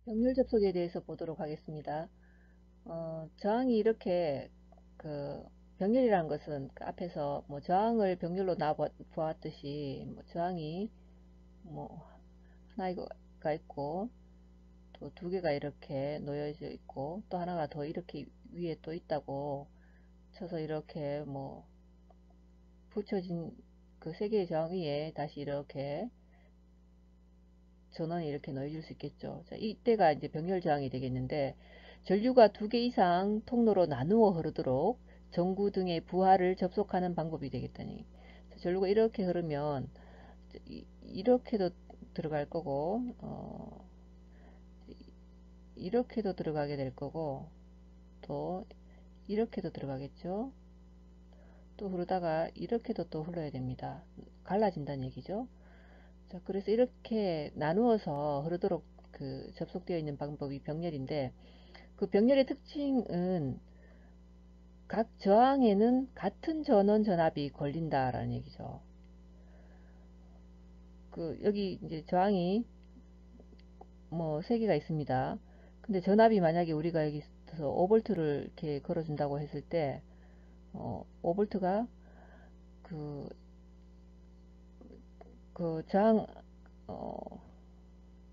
병렬 접속에 대해서 보도록 하겠습니다. 저항이 이렇게 병렬이라는 것은 그 앞에서 뭐 저항을 병렬로 보았듯이 뭐 저항이 뭐 하나가 있고 또 두 개가 이렇게 놓여져 있고 또 하나가 더 이렇게 위에 또 있다고 쳐서 이렇게 뭐 붙여진 그 세 개의 저항 위에 다시 이렇게 전원이 이렇게 놓여질 수 있겠죠. 자, 이때가 이제 병렬 저항이 되겠는데 전류가 두 개 이상 통로로 나누어 흐르도록 전구 등의 부하를 접속하는 방법이 되겠다니. 전류가 이렇게 흐르면 이렇게도 들어갈 거고 이렇게도 들어가게 될 거고 또 이렇게도 들어가겠죠. 또 흐르다가 이렇게도 또 흘러야 됩니다. 갈라진다는 얘기죠. 자, 그래서 이렇게 나누어서 흐르도록 접속되어 있는 방법이 병렬인데 그 병렬의 특징은 각 저항에는 같은 전원 전압이 걸린다라는 얘기죠. 여기 이제 저항이 뭐 세 개가 있습니다. 근데 전압이 만약에 우리가 여기서 5V를 이렇게 걸어준다고 했을 때 5V가 그, 저항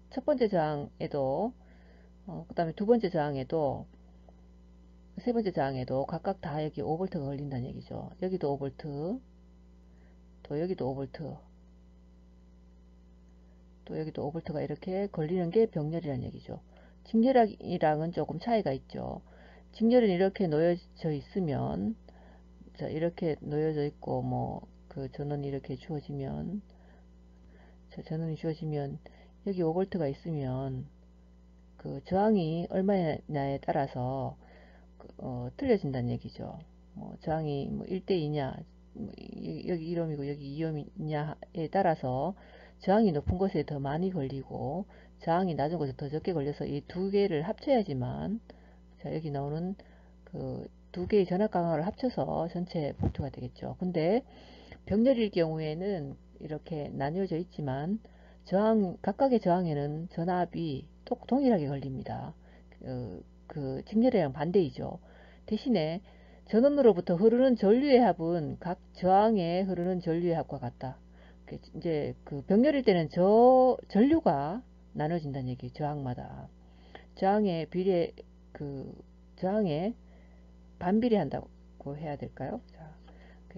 첫 번째 저항에도 그 다음에 두 번째 저항에도 세 번째 저항에도 각각 다 여기 5V가 걸린다는 얘기죠. 여기도 5V, 또 여기도 5V, 또 여기도 5V가 이렇게 걸리는 게 병렬이라는 얘기죠. 직렬이랑은 조금 차이가 있죠. 직렬은 이렇게 놓여져 있으면, 자, 이렇게 놓여져 있고, 뭐, 전원이 이렇게 주어지면, 자, 전원이 주어지면, 여기 5V가 있으면, 저항이 얼마냐에 따라서, 틀려진다는 얘기죠. 뭐, 저항이 뭐 1대2냐, 뭐 여기 1옴이고 여기 2옴이냐에 따라서 저항이 높은 곳에 더 많이 걸리고 저항이 낮은 곳에 더 적게 걸려서 이 두 개를 합쳐야지만 자 여기 나오는 두 개의 전압 강압을 합쳐서 전체 볼트가 되겠죠. 근데 병렬일 경우에는 이렇게 나뉘어져 있지만 각각의 저항에는 전압이 동일하게 걸립니다. 직렬이랑 반대이죠. 대신에 전원으로부터 흐르는 전류의 합은 각 저항에 흐르는 전류의 합과 같다. 이제 병렬일 때는 전류가 나눠진다는 얘기예요. 저항마다. 저항의 비례, 그, 저항에 반비례한다고 해야 될까요? 자,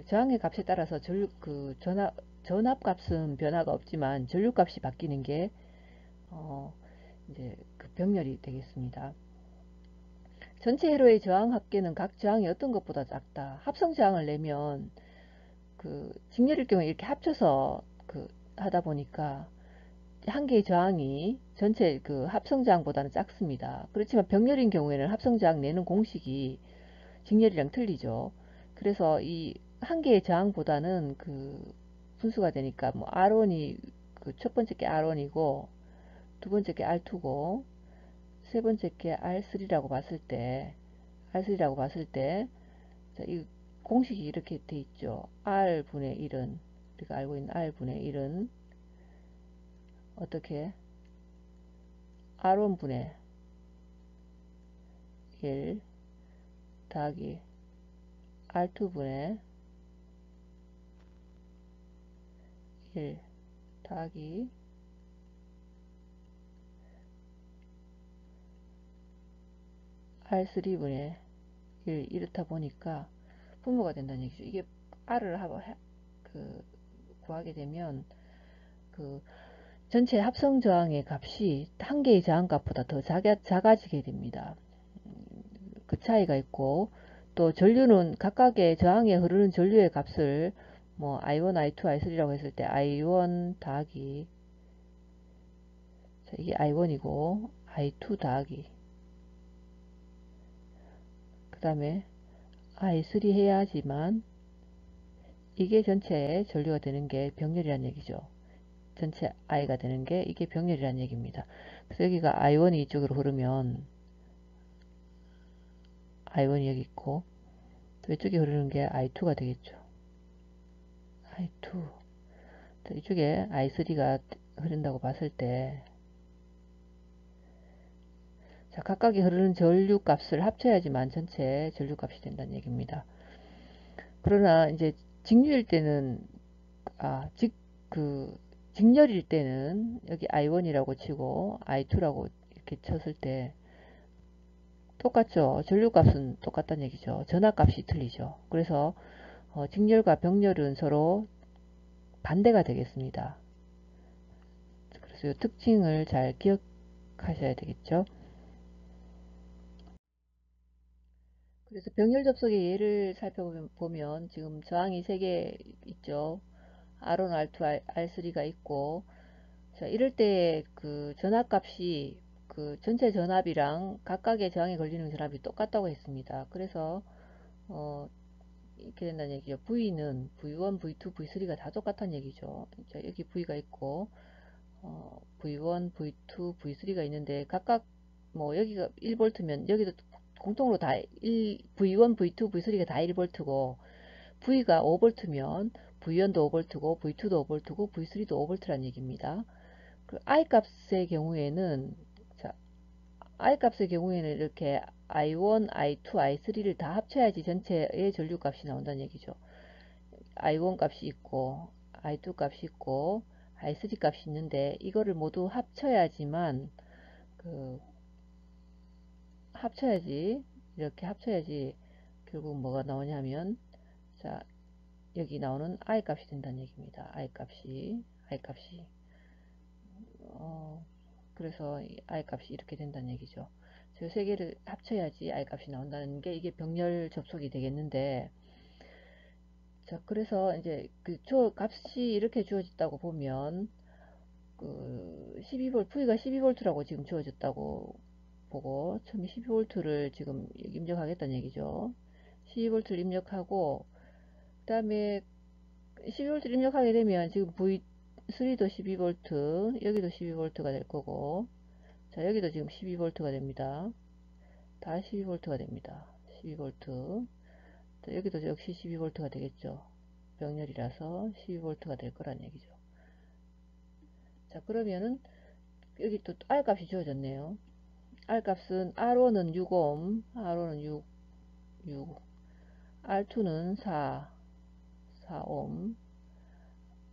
저항의 값에 따라서 전압 값은 변화가 없지만 전류 값이 바뀌는 게, 이제 병렬이 되겠습니다. 전체 회로의 저항 합계는 각 저항이 어떤 것보다 작다. 합성 저항을 내면 직렬일 경우에 이렇게 합쳐서 하다 보니까 한 개의 저항이 전체 합성 저항보다는 작습니다. 그렇지만 병렬인 경우에는 합성 저항 내는 공식이 직렬이랑 틀리죠. 그래서 이 한 개의 저항보다는 분수가 되니까 뭐 R1이 첫 번째 게 R1이고 두 번째 게 R2고 세 번째 게 R3라고 봤을 때, 자, 이 공식이 이렇게 돼 있죠. R분의 1은, 우리가 알고 있는 R분의 1은 어떻게? R1분의 1 더하기 R2분의 1 더하기 R3분의 1 이렇다 보니까 분모가 된다는 얘기죠. 이게 R을 구하게 되면 그 전체 합성 저항의 값이 한 개의 저항 값보다 더 작아지게 됩니다. 그 차이가 있고 또 전류는 각각의 저항에 흐르는 전류의 값을 뭐 I1, I2, I3라고 했을 때 I1 더하기 자, 이게 I1이고 I2 더하기 그 다음에 I3 해야지만 이게 전체 전류가 되는 게 병렬이라는 얘기죠. 전체 I가 되는 게 이게 병렬이라는 얘기입니다. 그래서 여기가 I1이 이쪽으로 흐르면 I1이 여기 있고 또 이쪽에 흐르는 게 I2가 되겠죠. I2 이쪽에 I3가 흐른다고 봤을 때 자, 각각이 흐르는 전류 값을 합쳐야지만 전체 전류 값이 된다는 얘기입니다. 그러나 이제 직류일 때는 그 직렬일 때는 여기 I1이라고 치고 I2라고 이렇게 쳤을 때 똑같죠. 전류값은 똑같다는 얘기죠. 전압값이 틀리죠. 그래서 직렬과 병렬은 서로 반대가 되겠습니다. 그래서 이 특징을 잘 기억하셔야 되겠죠. 그래서 병렬 접속의 예를 살펴보면 지금 저항이 3개 있죠. R1, R2, R3가 있고, 자, 이럴 때 그 전압값이 그 전체 전압이랑 각각의 저항에 걸리는 전압이 똑같다고 했습니다. 그래서 이렇게 된다는 얘기죠. V는 V1, V2, V3가 다 똑같다는 얘기죠. 자, 여기 V가 있고 V1, V2, V3가 있는데 각각 뭐 여기가 1V면 여기도 공통으로 다 V1, V2, V3가 다 1V고 V가 5V면 V1도 5V고 V2도 5V고 V3도 5V라는 얘기입니다. 그 I 값의 경우에는 자, I 값의 경우에는 이렇게 I1, I2, I3를 다 합쳐야지 전체의 전류 값이 나온다는 얘기죠. I1 값이 있고 I2 값이 있고 I3 값이 있는데 이거를 모두 합쳐야지만 그 합쳐야지 이렇게 합쳐야지 결국 뭐가 나오냐면 자 여기 나오는 I 값이 된다는 얘기입니다. I 값이 그래서 I 값이 이렇게 된다는 얘기죠. 저 세 개를 합쳐야지 I 값이 나온다는 게 이게 병렬 접속이 되겠는데 자 그래서 이제 그 값이 이렇게 주어졌다고 보면 그 12V V가 12V라고 지금 주어졌다고 보고 처음에 12V를 지금 입력하겠다는 얘기죠. 12V를 입력하고 그 다음에 12V 입력하게 되면 지금 V3도 12V 여기도 12V가 될 거고 자 여기도 지금 12V가 됩니다. 다 12V가 됩니다. 12V 여기도 역시 12V가 되겠죠. 병렬이라서 12V가 될 거란 얘기죠. 자 그러면은 여기 또 R 값이 주어졌네요. R 값은 R1은 6옴, R1은 6, R2는 4옴,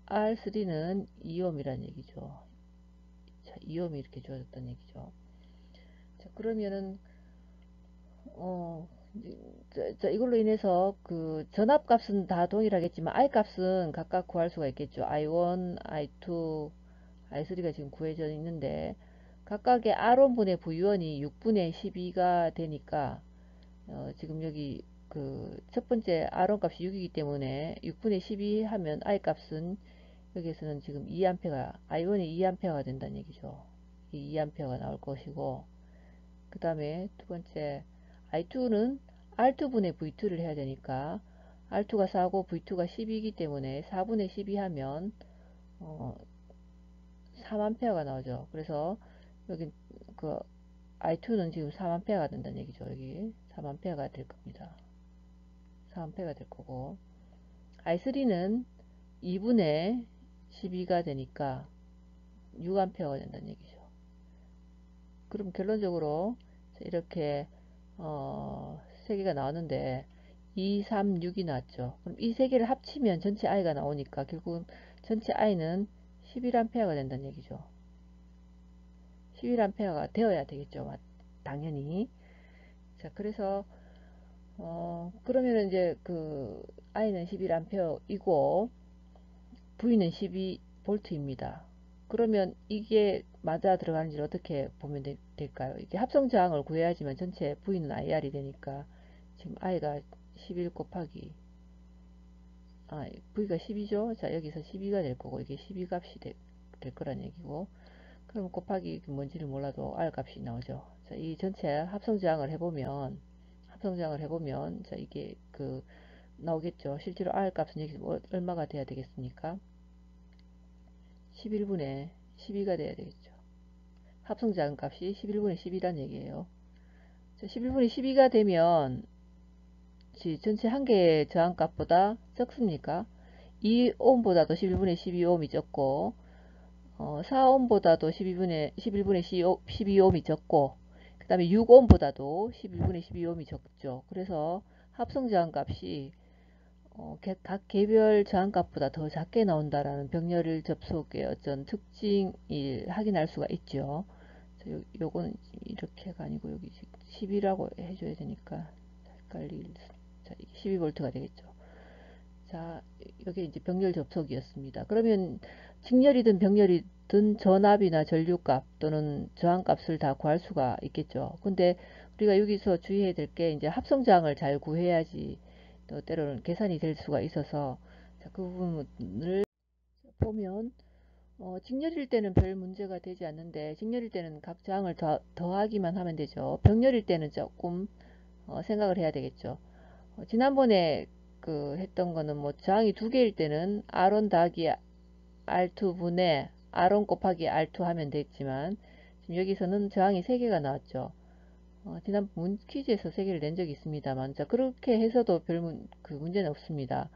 R3는 2옴이란 얘기죠. 자, 2옴이 이렇게 주어졌다는 얘기죠. 자, 그러면은 어, 자, 이걸로 인해서 그 전압값은 다 동일하겠지만 I 값은 각각 구할 수가 있겠죠. I1, I2, I3가 지금 구해져 있는데 각각의 R1분의 V1이 6분의 12가 되니까 지금 여기 그 첫 번째 R1 값이 6이기 때문에 6분의 12 하면 I 값은 여기에서는 지금 2A가 I1이 2A가 된다는 얘기죠. 이 2A가 나올 것이고 그 다음에 두 번째 I2는 R2분의 V2를 해야 되니까 R2가 4고 V2가 12이기 때문에 4분의 12 하면 3A가 나오죠. 그래서 여기 그 I2는 지금 3A가 된다는 얘기죠. 여기 3A가 될 겁니다. 3A가 될 거고 I3는 2분의 12가 되니까 6A가 된다는 얘기죠. 그럼 결론적으로 이렇게 세 개가 나왔는데 2, 3, 6이 나왔죠. 그럼 이 세 개를 합치면 전체 I가 나오니까 결국은 전체 I는 11A가 된다는 얘기죠. 11A가 되어야 되겠죠. 당연히. 자, 그래서 그러면 이제 그 I는 11A이고 V는 12V입니다. 그러면 이게 맞아 들어가는지 어떻게 보면 될까요? 이게 합성 저항을 구해야지만 전체 V는 IR이 되니까 지금 I가 11 곱하기 V가 10이죠. 자 여기서 12가 될 거고 이게 12 값이 될 거란 얘기고 그럼 곱하기 뭔지를 몰라도 R 값이 나오죠. 자, 이 전체 합성 저항을 해보면 자 이게 그 나오겠죠. 실제로 R 값은 여기서 얼마가 돼야 되겠습니까? 11분의 12가 돼야 되겠죠. 합성 저항 값이 11분의 12란 얘기예요. 자, 11분의 12가 되면 전체 한 개의 저항값보다 적습니까? 2옴보다도 11분의 12옴이 적고 4옴보다도 11분의 12옴이 적고 그 다음에 6옴보다도 11분의 12옴이 적죠. 그래서 합성 저항값이 각 개별 저항값보다 더 작게 나온다라는 병렬 접속의 어떤 특징을 확인할 수가 있죠. 요거는 이렇게가 아니고 여기 10이라고 해줘야 되니까 헷갈릴. 자, 12V가 되겠죠. 자, 여기 이제 병렬 접속이었습니다. 그러면 직렬이든 병렬이든 전압이나 전류값 또는 저항값을 다 구할 수가 있겠죠. 근데 우리가 여기서 주의해야 될 게 이제 합성저항을 잘 구해야지 또 때로는 계산이 될 수가 있어서, 자, 그 부분을 보면 직렬일 때는 별 문제가 되지 않는데 직렬일 때는 각 저항을 더하기만 하면 되죠. 병렬일 때는 조금 생각을 해야 되겠죠. 지난번에 그 했던 거는 뭐 저항이 두 개일 때는 R1 더하기 R2분의 R1 곱하기 R2 하면 됐지만 지금 여기서는 저항이 세 개가 나왔죠. 지난 퀴즈에서 세 개를 낸 적이 있습니다만, 자, 그렇게 해서도 그 문제는 없습니다.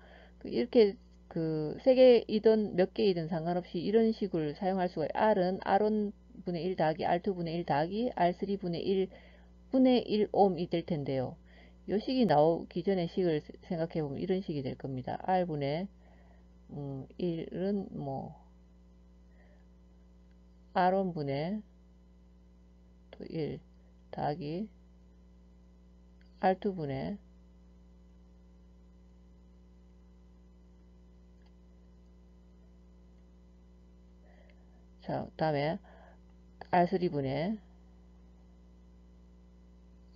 이렇게 그 세 개이든 몇 개이든 상관없이 이런 식을 사용할 수가 있어요. R은 R1분의 1 더하기 R2분의 1 더하기 R3분의 1 분의 1옴이 될 텐데요. 이 식이 나오기 전에 식을 생각해 보면 이런 식이 될 겁니다. R분의 1은 뭐 R1분의 또 1 더하기 R2분의 자, 다음에 R3분의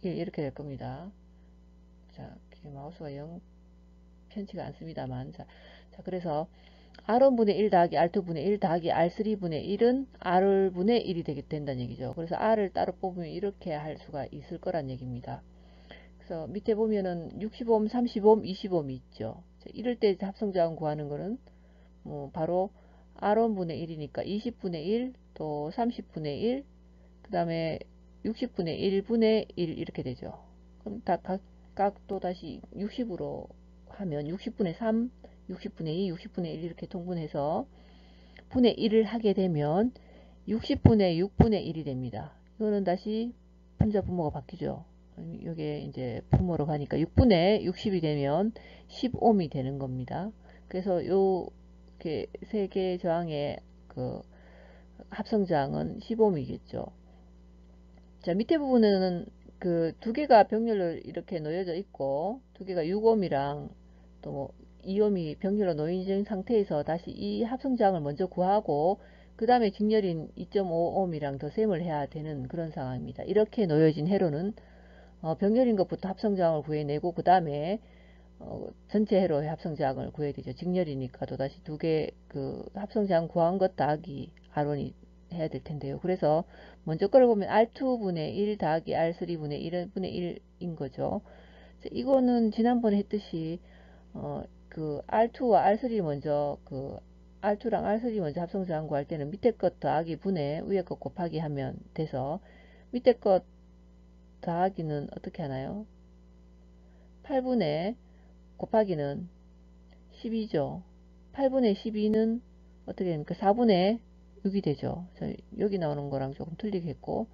1 이렇게 될 겁니다. 자, 마우스가 영 편치가 않습니다만, 자, 그래서 R1분의 1 더하기 R2분의 1 더하기 R3분의 1은 R분의 1이 된다는 얘기죠. 그래서 R을 따로 뽑으면 이렇게 할 수가 있을 거란 얘기입니다. 그래서 밑에 보면은 60옴, 30옴, 20옴이 있죠. 자, 이럴 때 합성저항 구하는 거는 바로 R1분의 1이니까 20분의 1, 또 30분의 1, 그 다음에 60분의 1분의 1 이렇게 되죠. 그럼 다 각각 또 다시 60으로 하면 60분의 3, 60분의 2, 60분의 1 이렇게 통분해서 분의 1을 하게 되면 60분의 6분의 1이 됩니다. 이거는 다시 분자 분모가 바뀌죠. 이게 이제 분모로 가니까 6분의 60이 되면 10옴이 되는 겁니다. 그래서 요게 세 개 저항의 그 합성 저항은 10옴이겠죠. 자, 밑에 부분은 그 두 개가 병렬로 이렇게 놓여져 있고 두 개가 6옴이랑 또 뭐 2옴이 병렬로 놓인 상태에서 다시 이 합성저항을 먼저 구하고 그 다음에 직렬인 2.5옴이랑 더 셈을 해야 되는 그런 상황입니다. 이렇게 놓여진 회로는 병렬인 것부터 합성저항을 구해내고 그 다음에 전체 회로의 합성저항을 구해야 되죠. 직렬이니까 또다시 두 개 그 합성저항 구한 것 더하기 R1이 해야 될 텐데요. 그래서 먼저 걸 보면 R2분의 1 더하기 R3분의 1분의 1인 거죠. 이거는 지난번에 했듯이 그 R2와 R3 먼저 그 R2랑 R3 먼저 합성저항 구할 때는 밑에 것 더하기 분의 위에 것 곱하기 하면 돼서 밑에 것 더하기는 어떻게 하나요? 8분의 곱하기는 12죠. 8분의 12는 어떻게 됩니까? 4분의 6이 되죠. 여기 나오는 거랑 조금 틀리겠고,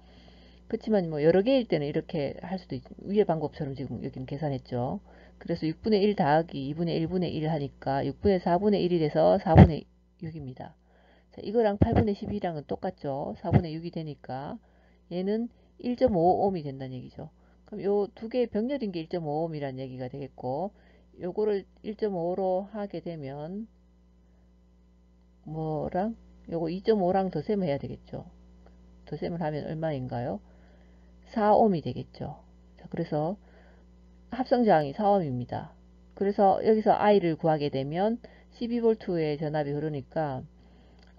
그렇지만 뭐 여러 개일 때는 이렇게 할 수도 있죠. 위의 방법처럼 지금 여기는 계산했죠. 그래서 6분의 1 더하기 2분의 1분의 1 하니까 6분의 4분의 1이 돼서 4분의 6입니다. 자, 이거랑 8분의 12랑은 똑같죠. 4분의 6이 되니까 얘는 1.5옴이 된다는 얘기죠. 그럼 요 두 개의 병렬인 게 1.5옴이라는 얘기가 되겠고, 요거를 1.5로 하게 되면 뭐랑 요거 2.5랑 더셈을 해야 되겠죠. 더셈을 하면 얼마인가요? 4옴이 되겠죠. 자, 그래서 합성저항이 4옴입니다. 그래서 여기서 I를 구하게 되면 12V의 전압이 흐르니까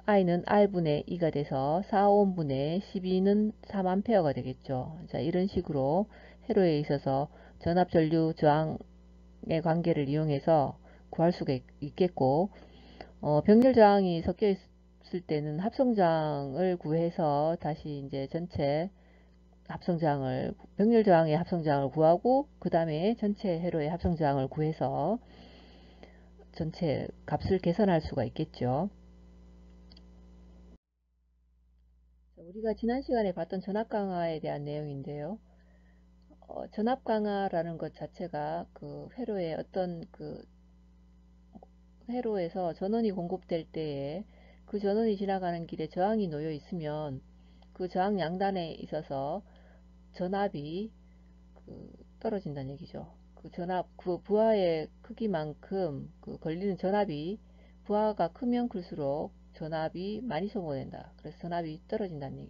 I는 R분의 2가 돼서 4옴분의 12는 3A가 되겠죠. 자, 이런 식으로 회로에 있어서 전압 전류 저항의 관계를 이용해서 구할 수가 있겠고, 병렬 저항이 섞여 있을 때는 합성저항을 구해서 다시 이제 전체 합성저항을 병렬 저항의 합성저항을 구하고 그 다음에 전체 회로의 합성저항을 구해서 전체 값을 계산할 수가 있겠죠. 우리가 지난 시간에 봤던 전압 강화에 대한 내용인데요. 전압 강화라는 것 자체가 그 회로에 어떤 그 회로에서 전원이 공급될 때에 그 전원이 지나가는 길에 저항이 놓여 있으면 그 저항 양단에 있어서 전압이 떨어진다는 얘기죠. 그 전압, 그 부하의 크기만큼 그 걸리는 전압이 부하가 크면 클수록 전압이 많이 소모된다. 그래서 전압이 떨어진다는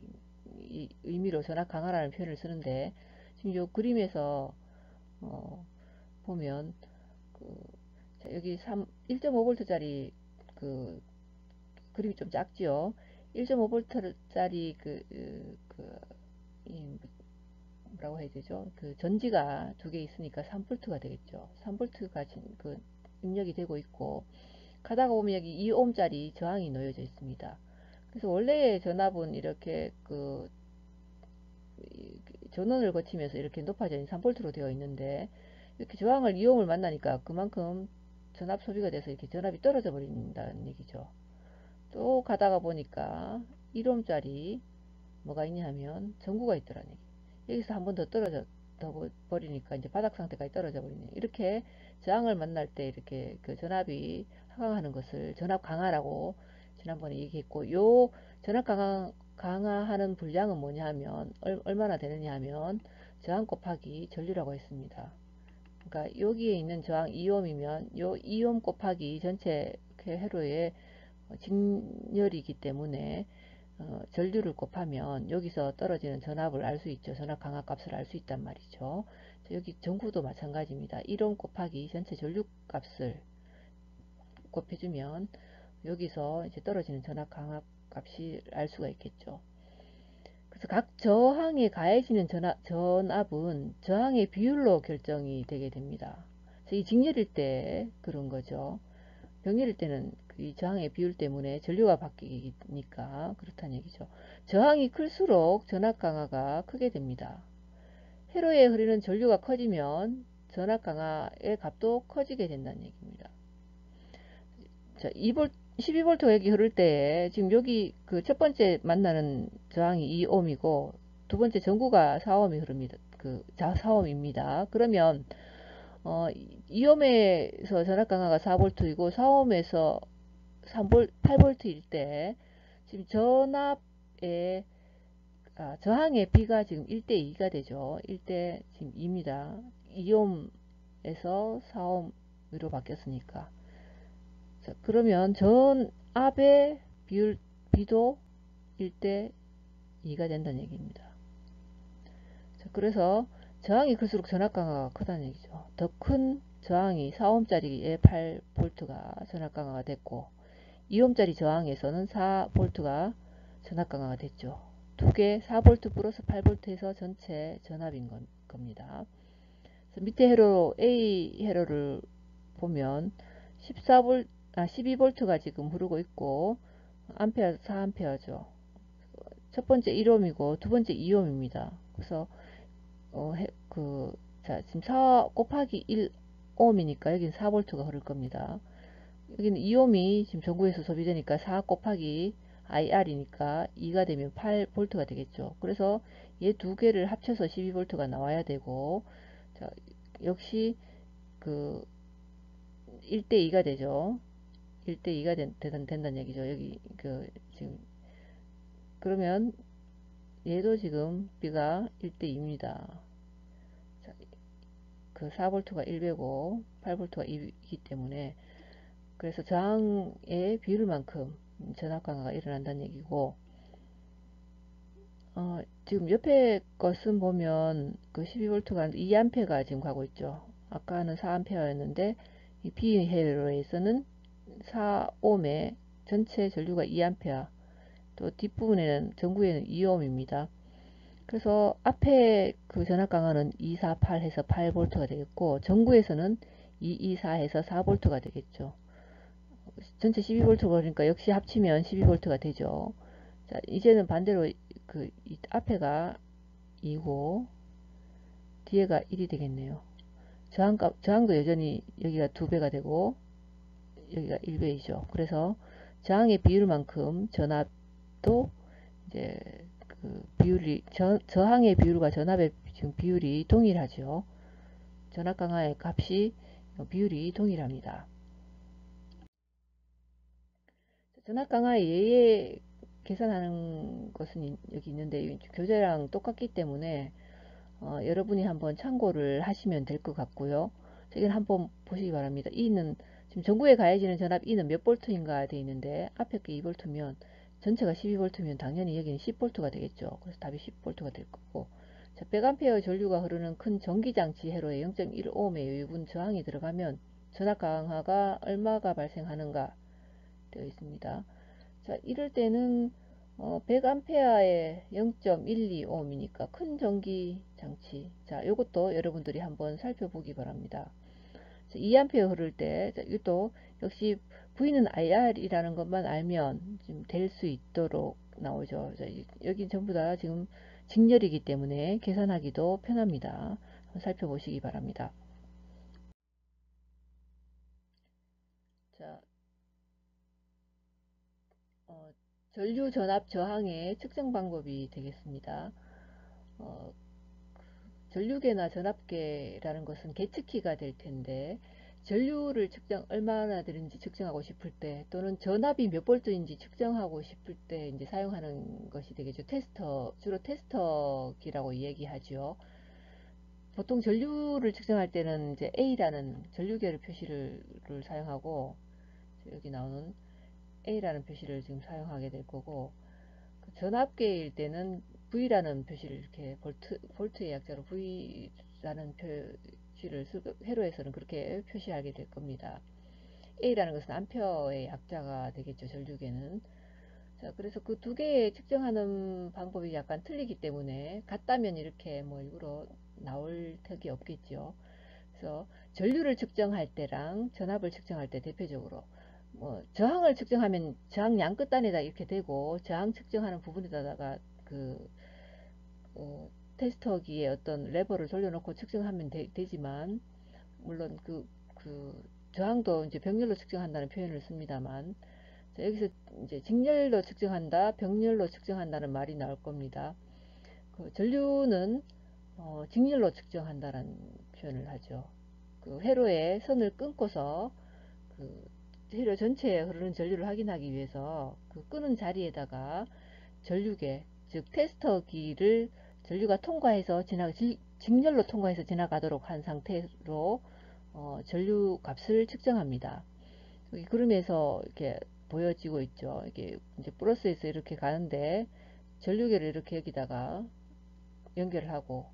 이 의미로 전압 강화라는 표현을 쓰는데, 지금 이 그림에서 보면 그 여기 1.5V짜리 그 그림이 좀 작지요. 1.5V짜리 뭐라고 해야 되죠? 그 전지가 두 개 있으니까 3V가 되겠죠. 3V가 그 입력이 되고 있고, 가다가 보면 여기 2ohm짜리 저항이 놓여져 있습니다. 그래서 원래의 전압은 이렇게 그 전원을 거치면서 이렇게 높아져 있는 3V로 되어 있는데, 이렇게 저항을 2ohm을 만나니까 그만큼 전압 소비가 돼서 이렇게 전압이 떨어져 버린다는 얘기죠. 또 가다가 보니까 1ohm짜리 뭐가 있냐 하면 전구가 있더라는 얘기. 여기서 한 번 더 떨어져 더 버리니까 이제 바닥 상태까지 떨어져 버리네. 이렇게 저항을 만날 때 이렇게 그 전압이 하강하는 것을 전압 강화라고 지난번에 얘기했고, 요 전압 강화하는 분량은 뭐냐 하면 얼마나 되느냐 하면 저항 곱하기 전류라고 했습니다. 그러니까 여기에 있는 저항 2ohm이면 요 2ohm 곱하기 전체 회로의 직렬이기 때문에 전류를 곱하면 여기서 떨어지는 전압을 알 수 있죠. 전압 강화 값을 알 수 있단 말이죠. 여기 전구도 마찬가지입니다. 1옴 곱하기 전체 전류 값을 곱해주면 여기서 이제 떨어지는 전압 강화 값이 알 수가 있겠죠. 그래서 각 저항에 가해지는 전압은 저항의 비율로 결정이 되게 됩니다. 이 직렬일 때 그런 거죠. 병렬일 때는 이 저항의 비율 때문에 전류가 바뀌니까 그렇다는 얘기죠. 저항이 클수록 전압 강화가 크게 됩니다. 회로에 흐르는 전류가 커지면 전압 강화의 값도 커지게 된다는 얘기입니다. 자, 12V 여기 흐를 때에 지금 여기 그 첫 번째 만나는 저항이 2ohm이고 두 번째 전구가 4ohm이 흐릅니다. 4ohm입니다. 그러면 2ohm에서 전압 강화가 4V이고 4ohm에서 8V일 때 지금 저항의 B가 지금 1대2가 되죠. 1대 지금 2입니다. 2ohm에서 4ohm으로 바뀌었으니까. 자, 그러면 전압의 비율 B도 1대2가 된다는 얘기입니다. 자, 그래서 저항이 클수록 전압 강화가 크다는 얘기죠. 더 큰 저항이 4ohm짜리에 8V가 전압 강화가 됐고 2ohm짜리 저항에서는 4V가 전압 강화가 됐죠. 두 개 4V 플러스 8V 해서 전체 전압인 겁니다. 밑에 회로 A 회로를 보면 12V가 지금 흐르고 있고 암페어 4암페어죠. 첫 번째 1ohm이고 두 번째 2ohm입니다. 그래서 지금 4 곱하기 1ohm이니까 여기는 4V가 흐를 겁니다. 여기는 2ohm이 지금 전구에서 소비되니까 4 곱하기 IR이니까 2가 되면 8V가 되겠죠. 그래서 얘 두 개를 합쳐서 12V가 나와야 되고, 자, 역시 그 1대2가 되죠. 1대2가 된다는 얘기죠. 여기 지금 그러면 얘도 지금 B가 1대2입니다. 그 4V가 1배고 8V가 2이기 때문에 그래서 저항의 비율만큼 전압 강화가 일어난다는 얘기고, 지금 옆에 것은 보면 그 12V가 2A가 지금 가고 있죠. 아까는 4A였는데 이 B 회로에서는 4ohm에 전체 전류가 2A, 또 뒷부분에는 전구에는 2ohm입니다. 그래서 앞에 그 전압 강화는 248 해서 8V가 되겠고 전구에서는 224 해서 4V가 되겠죠. 전체 12V 그러니까 역시 합치면 12V가 되죠. 자, 이제는 반대로 이 앞에가 2고 뒤에가 1이 되겠네요. 저항도 여전히 여기가 2배가 되고 여기가 1배이죠. 그래서 저항의 비율만큼 전압도 이제 그 비율이 저항의 비율과 전압의 지금 비율이 동일하죠. 전압 강화의 값이 비율이 동일합니다. 전압 강화의 예에 계산하는 것은 여기 있는데 교재랑 똑같기 때문에 여러분이 한번 참고를 하시면 될 것 같고요. 여기는 한번 보시기 바랍니다. E는 지금 전구에 가해지는 전압 E는 몇 볼트인가 되어 있는데 앞에 게 2볼트면 전체가 12볼트면 당연히 여기는 10볼트가 되겠죠. 그래서 답이 10볼트가 될 거고, 자, 100A 전류가 흐르는 큰 전기장치 회로에 0.1ohm의 여유분 저항이 들어가면 전압 강화가 얼마가 발생하는가 되어 있습니다. 자, 이럴 때는 100A에 0.12ohm이니까 큰 전기 장치. 자, 요것도 여러분들이 한번 살펴보기 바랍니다. 2A 흐를 때, 자, 이것도 역시 V는 IR이라는 것만 알면 좀 될 수 있도록 나오죠. 자, 여기 전부 다 지금 직렬이기 때문에 계산하기도 편합니다. 한번 살펴보시기 바랍니다. 자, 전류 전압 저항의 측정 방법이 되겠습니다. 어, 전류계나 전압계라는 것은 계측기가 될 텐데, 전류를 얼마나 되는지 측정하고 싶을 때, 또는 전압이 몇 볼트인지 측정하고 싶을 때 이제 사용하는 것이 되겠죠. 주로 테스터기라고 얘기하죠. 보통 전류를 측정할 때는 이제 A라는 전류계를 표시를 사용하고, 여기 나오는 A라는 표시를 지금 사용하게 될 거고, 전압계일 때는 V라는 표시를 이렇게 볼트의 약자로 V라는 표시를 회로에서는 그렇게 표시하게 될 겁니다. A라는 것은 암페어의 약자가 되겠죠. 전류계는. 자, 그래서 그 두 개의 측정하는 방법이 약간 틀리기 때문에 같다면 이렇게 뭐 일부러 나올 턱이 없겠죠. 그래서 전류를 측정할 때랑 전압을 측정할 때 대표적으로 저항을 측정하면 저항 양 끝단에다 이렇게 대고 저항 측정하는 부분에다가 그 테스터기에 어떤 레버를 돌려놓고 측정하면 되지만, 물론 그 저항도 이제 병렬로 측정한다는 표현을 씁니다만, 자, 여기서 이제 직렬로 측정한다, 병렬로 측정한다는 말이 나올 겁니다. 그 전류는 직렬로 측정한다는 표현을 하죠. 그 회로에 선을 끊고서 그 회로 전체에 흐르는 전류를 확인하기 위해서 그 끄는 자리에다가 전류계, 즉 테스터기를 전류가 통과해서 직렬로 통과해서 지나가도록 한 상태로 전류 값을 측정합니다. 여기 그림에서 이렇게 보여지고 있죠. 이게 이제 플러스에서 이렇게 가는데 전류계를 이렇게 여기다가 연결을 하고,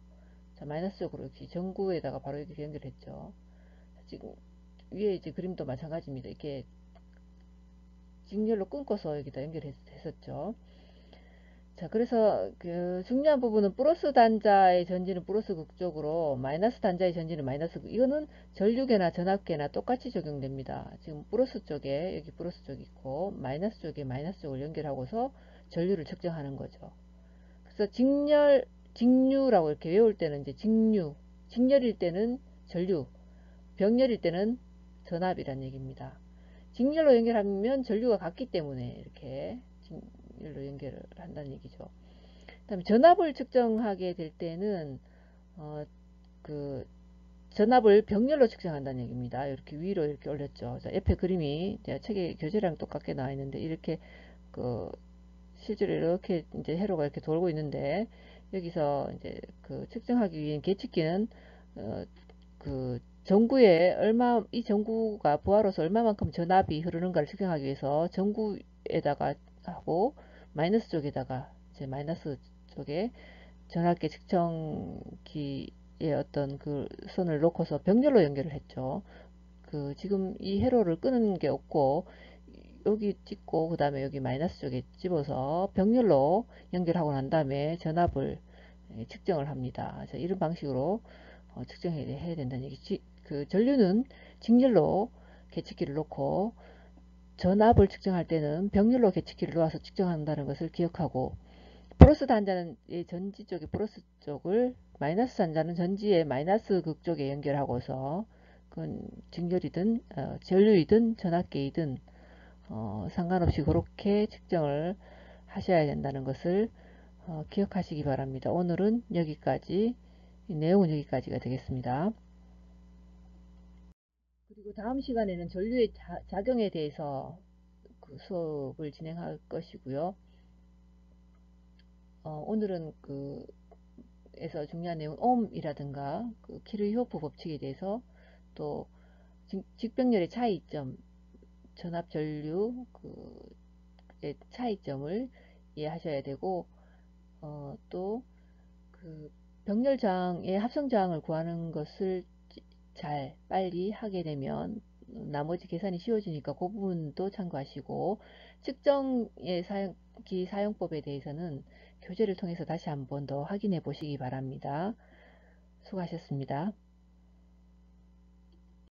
자, 마이너스 쪽으로 이렇게 전구에다가 바로 이렇게 연결했죠. 지금 위에 이제 그림도 마찬가지입니다. 이렇게 직렬로 끊고서 여기다 연결했었죠. 자, 그래서 그 중요한 부분은 플러스 단자의 전지는 플러스 극 쪽으로, 마이너스 단자의 전지는 마이너스 극. 이거는 전류계나 전압계나 똑같이 적용됩니다. 지금 플러스 쪽에 여기 플러스 쪽 있고 마이너스 쪽에 마이너스 쪽을 연결하고서 전류를 측정하는 거죠. 그래서 직류라고 이렇게 외울 때는 이제 직렬일 때는 전류, 병렬일 때는 전압이란 얘기입니다. 직렬로 연결하면 전류가 같기 때문에 이렇게 직렬로 연결을 한다는 얘기죠. 그다음에 전압을 측정하게 될 때는 그 전압을 병렬로 측정한다는 얘기입니다. 이렇게 위로 이렇게 올렸죠. 자, 옆에 그림이 책에 교재랑 똑같게 나와 있는데, 이렇게 그 실제로 이렇게 이제 회로가 이렇게 돌고 있는데, 여기서 이제 그 측정하기 위한 계측기는 그 전구에 이 전구가 부하로서 얼마만큼 전압이 흐르는가를 측정하기 위해서 전구에다가 하고 마이너스 쪽에다가 이제 마이너스 쪽에 전압계 측정기의 어떤 그 선을 놓고서 병렬로 연결을 했죠. 그 지금 이 회로를 끄는 게 없고 여기 찍고 그 다음에 여기 마이너스 쪽에 집어서 병렬로 연결하고 난 다음에 전압을 측정을 합니다. 이런 방식으로 측정해야 된다는 얘기지. 그 전류는 직렬로 계측기를 놓고 전압을 측정할 때는 병렬로 계측기를 놓아서 측정한다는 것을 기억하고, 플러스 단자는 전지 쪽의 플러스 쪽을, 마이너스 단자는 전지의 마이너스 극 쪽에 연결하고서, 그건 직렬이든 전류이든 전압계이든 상관없이 그렇게 측정을 하셔야 된다는 것을 기억하시기 바랍니다. 오늘은 여기까지, 내용은 여기까지가 되겠습니다. 그리고 다음 시간에는 전류의 작용에 대해서 그 수업을 진행할 것이고요. 오늘은 에서 중요한 내용 ohm이라든가 그 키르호프 법칙에 대해서, 또 직병렬의 차이점, 전압 전류 의 차이점을 이해하셔야 되고, 또 병렬장의 합성장을 구하는 것을 잘 빨리 하게 되면 나머지 계산이 쉬워지니까 그 부분도 참고하시고, 측정의 기 사용법에 대해서는 교재를 통해서 다시 한번 더 확인해 보시기 바랍니다. 수고하셨습니다.